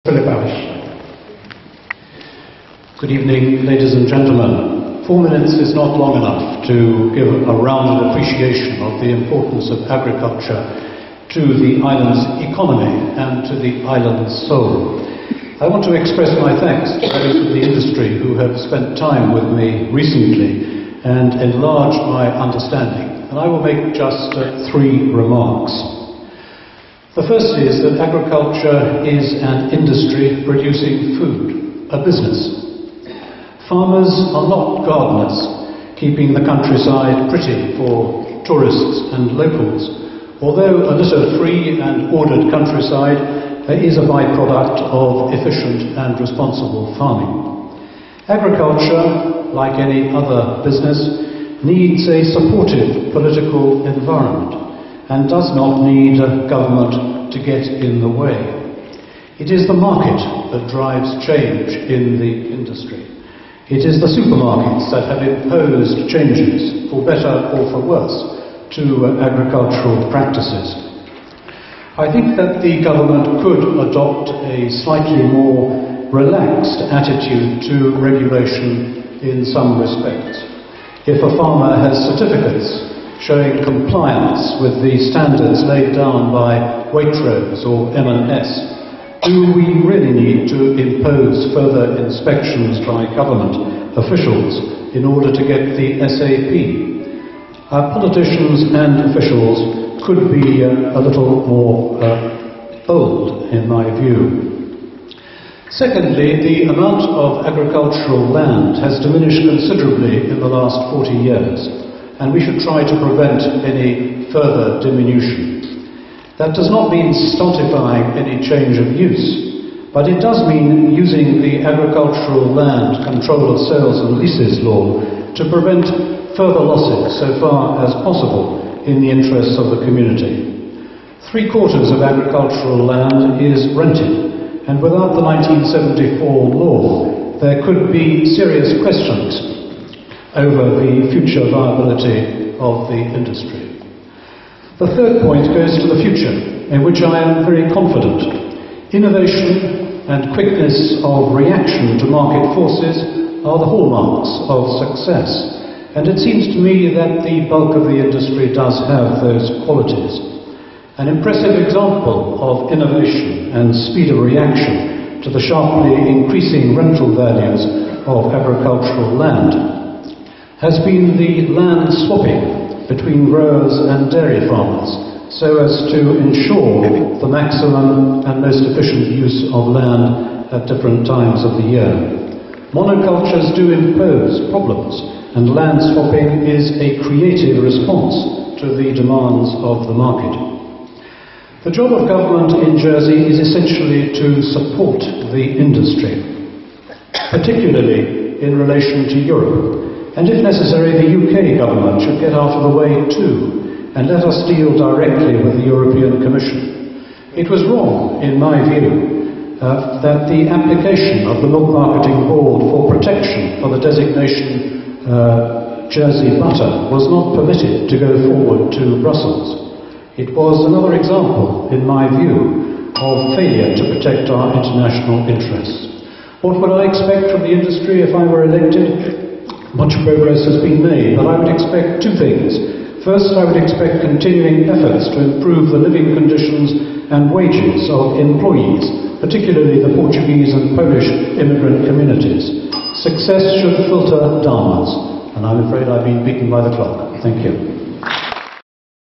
Bailhache. Good evening, ladies and gentlemen. 4 minutes is not long enough to give a rounded appreciation of the importance of agriculture to the island's economy and to the island's soul. I want to express my thanks to those in the industry who have spent time with me recently and enlarged my understanding. And I will make just 3 remarks. The first is that agriculture is an industry producing food, a business. Farmers are not gardeners, keeping the countryside pretty for tourists and locals, although a litter-free and ordered countryside is a byproduct of efficient and responsible farming. Agriculture, like any other business, needs a supportive political environment and does not need government to get in the way. It is the market that drives change in the industry. It is the supermarkets that have imposed changes, for better or for worse, to agricultural practices. I think that the government could adopt a slightly more relaxed attitude to regulation in some respects. If a farmer has certificates showing compliance with the standards laid down by Waitrose or M&S, do we really need to impose further inspections by government officials in order to get the SAP? Our politicians and officials could be a little more bold, in my view. Secondly, the amount of agricultural land has diminished considerably in the last 40 years, and we should try to prevent any further diminution. That does not mean stultifying any change of use, but it does mean using the Agricultural Land Control of Sales and Leases law to prevent further losses so far as possible in the interests of the community. 3/4 of agricultural land is rented, and without the 1974 law, there could be serious questions over the future viability of the industry. The third point goes to the future, in which I am very confident. Innovation and quickness of reaction to market forces are the hallmarks of success, and it seems to me that the bulk of the industry does have those qualities. An impressive example of innovation and speed of reaction to the sharply increasing rental values of agricultural land has been the land swapping between growers and dairy farmers, so as to ensure the maximum and most efficient use of land at different times of the year. Monocultures do impose problems, and land swapping is a creative response to the demands of the market. The job of government in Jersey is essentially to support the industry, particularly in relation to Europe. And if necessary, the UK government should get out of the way too, and let us deal directly with the European Commission. It was wrong, in my view, that the application of the Milk Marketing Board for protection for the designation Jersey butter was not permitted to go forward to Brussels. It was another example, in my view, of failure to protect our international interests. What would I expect from the industry if I were elected? Much progress has been made, but I would expect 2 things. First, I would expect continuing efforts to improve the living conditions and wages of employees, particularly the Portuguese and Polish immigrant communities. Success should filter downwards, and I'm afraid I've been beaten by the clock. Thank you.